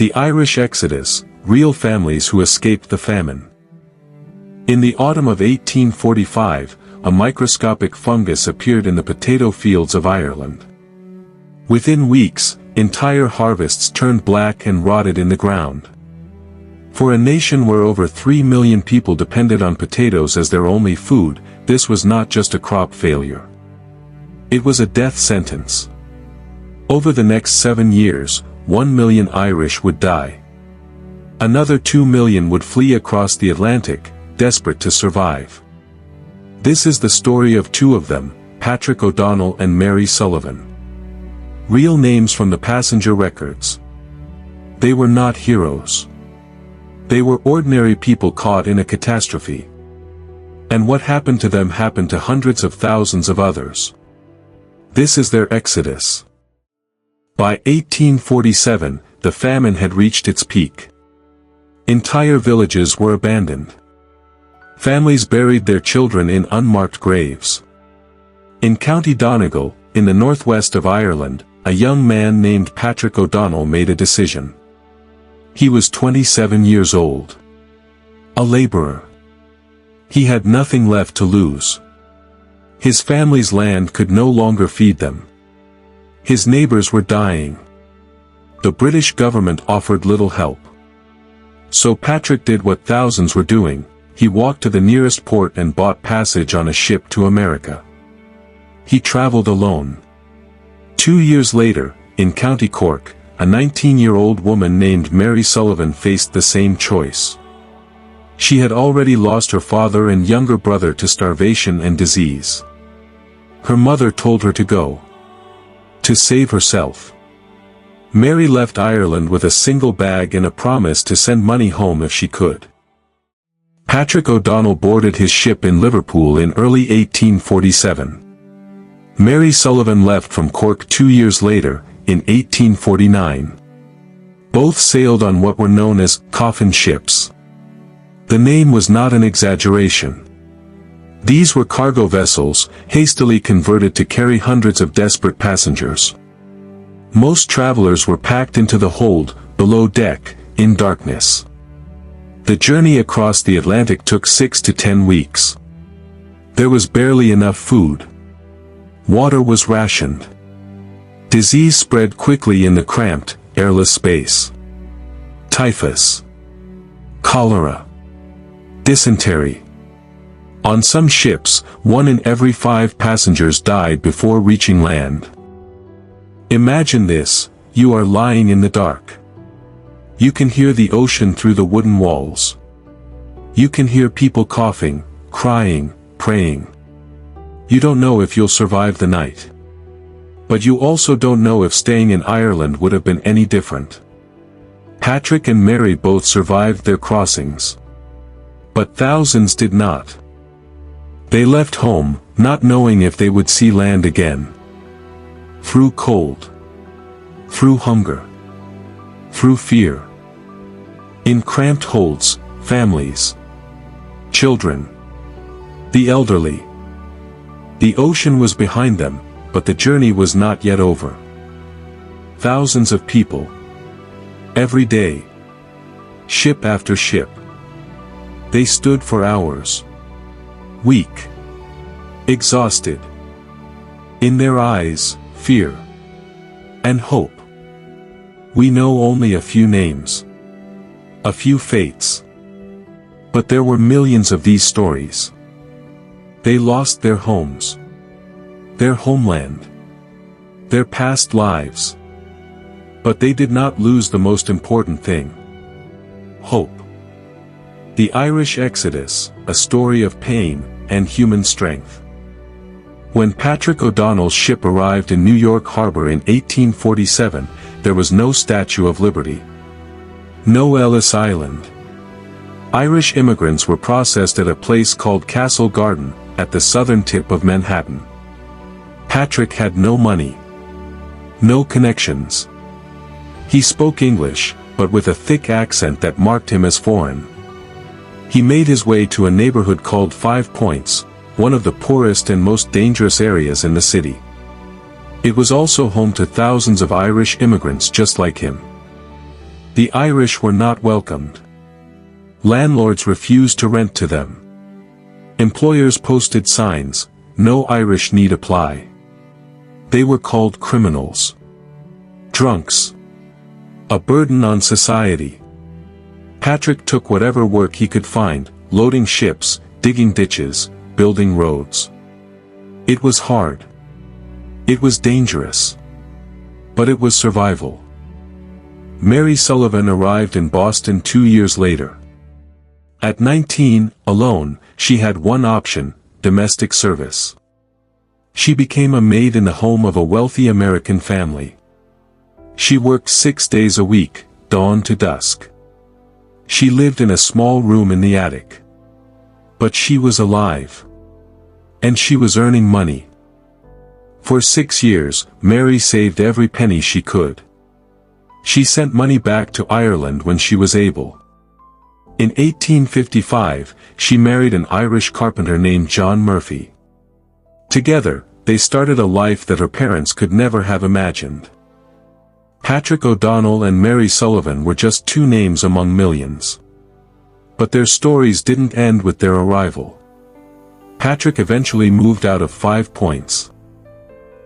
The Irish Exodus, real families who escaped the famine. In the autumn of 1845, a microscopic fungus appeared in the potato fields of Ireland. Within weeks, entire harvests turned black and rotted in the ground. For a nation where over 3 million people depended on potatoes as their only food, this was not just a crop failure. It was a death sentence. Over the next 7 years, 1 million Irish would die. Another 2 million would flee across the Atlantic, desperate to survive. This is the story of two of them, Patrick O'Donnell and Mary Sullivan. Real names from the passenger records. They were not heroes. They were ordinary people caught in a catastrophe. And what happened to them happened to hundreds of thousands of others. This is their exodus. By 1847, the famine had reached its peak. Entire villages were abandoned. Families buried their children in unmarked graves. In County Donegal, in the northwest of Ireland, a young man named Patrick O'Donnell made a decision. He was 27 years old. A laborer. He had nothing left to lose. His family's land could no longer feed them. His neighbors were dying. The British government offered little help. So Patrick did what thousands were doing. He walked to the nearest port and bought passage on a ship to America. He traveled alone. 2 years later, in County Cork, a 19-year-old woman named Mary Sullivan faced the same choice. She had already lost her father and younger brother to starvation and disease. Her mother told her to go. To save herself. Mary left Ireland with a single bag and a promise to send money home if she could. Patrick O'Donnell boarded his ship in Liverpool in early 1847. Mary Sullivan left from Cork 2 years later, in 1849. Both sailed on what were known as coffin ships. The name was not an exaggeration. These were cargo vessels, hastily converted to carry hundreds of desperate passengers. Most travelers were packed into the hold, below deck, in darkness. The journey across the Atlantic took 6 to 10 weeks. There was barely enough food. Water was rationed. Disease spread quickly in the cramped, airless space. Typhus. Cholera. Dysentery. On some ships, 1 in every 5 passengers died before reaching land. Imagine this: you are lying in the dark. You can hear the ocean through the wooden walls. You can hear people coughing, crying, praying. You don't know if you'll survive the night. But you also don't know if staying in Ireland would have been any different. Patrick and Mary both survived their crossings. But thousands did not. They left home, not knowing if they would see land again. Through cold. Through hunger. Through fear. In cramped holds, families. Children. The elderly. The ocean was behind them, but the journey was not yet over. Thousands of people. Every day. Ship after ship. They stood for hours. Weak. Exhausted. In their eyes, fear. And hope. We know only a few names. A few fates. But there were millions of these stories. They lost their homes. Their homeland. Their past lives. But they did not lose the most important thing. Hope. The Irish Exodus, a story of pain and human strength. When Patrick O'Donnell's ship arrived in New York Harbor in 1847, there was no Statue of Liberty. No Ellis Island. Irish immigrants were processed at a place called Castle Garden, at the southern tip of Manhattan. Patrick had no money. No connections. He spoke English, but with a thick accent that marked him as foreign. He made his way to a neighborhood called 5 Points, one of the poorest and most dangerous areas in the city. It was also home to thousands of Irish immigrants just like him. The Irish were not welcomed. Landlords refused to rent to them. Employers posted signs, "No Irish need apply." They were called criminals. Drunks. A burden on society. Patrick took whatever work he could find, loading ships, digging ditches, building roads. It was hard. It was dangerous. But it was survival. Mary Sullivan arrived in Boston 2 years later. At 19, alone, she had one option: domestic service. She became a maid in the home of a wealthy American family. She worked 6 days a week, dawn to dusk. She lived in a small room in the attic. But she was alive. And she was earning money. For 6 years, Mary saved every penny she could. She sent money back to Ireland when she was able. In 1855, she married an Irish carpenter named John Murphy. Together, they started a life that her parents could never have imagined. Patrick O'Donnell and Mary Sullivan were just 2 names among millions. But their stories didn't end with their arrival. Patrick eventually moved out of 5 Points.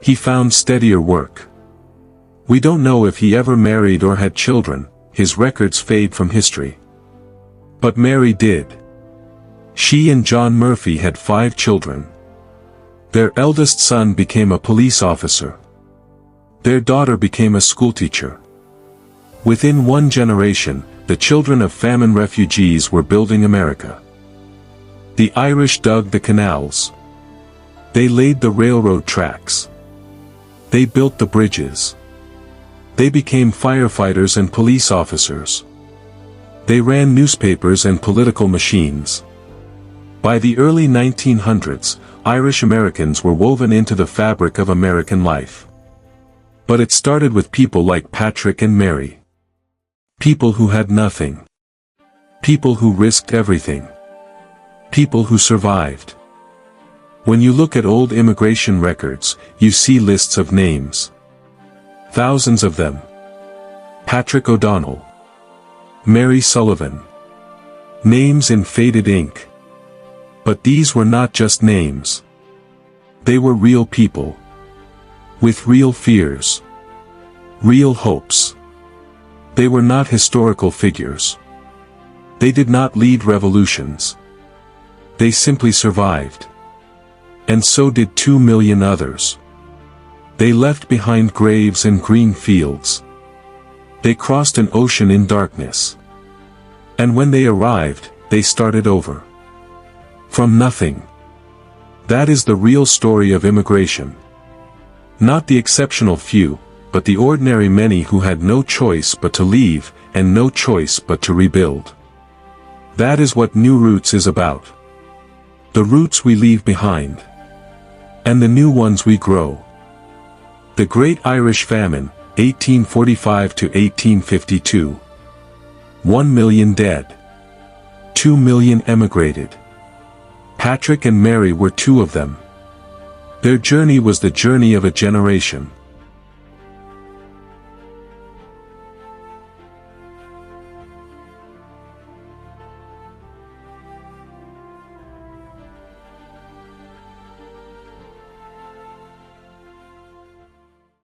He found steadier work. We don't know if he ever married or had children, his records fade from history. But Mary did. She and John Murphy had 5 children. Their eldest son became a police officer. Their daughter became a schoolteacher. Within 1 generation, the children of famine refugees were building America. The Irish dug the canals. They laid the railroad tracks. They built the bridges. They became firefighters and police officers. They ran newspapers and political machines. By the early 1900s, Irish Americans were woven into the fabric of American life. But it started with people like Patrick and Mary. People who had nothing. People who risked everything. People who survived. When you look at old immigration records, you see lists of names. Thousands of them. Patrick O'Donnell. Mary Sullivan. Names in faded ink. But these were not just names. They were real people. With real fears. Real hopes. They were not historical figures. They did not lead revolutions. They simply survived. And so did 2 million others. They left behind graves and green fields. They crossed an ocean in darkness. And when they arrived, they started over. From nothing. That is the real story of immigration. Not the exceptional few, but the ordinary many who had no choice but to leave, and no choice but to rebuild. That is what New Roots is about. The roots we leave behind. And the new ones we grow. The Great Irish Famine, 1845 to 1852. 1 million dead. 2 million emigrated. Patrick and Mary were 2 of them. Their journey was the journey of a generation.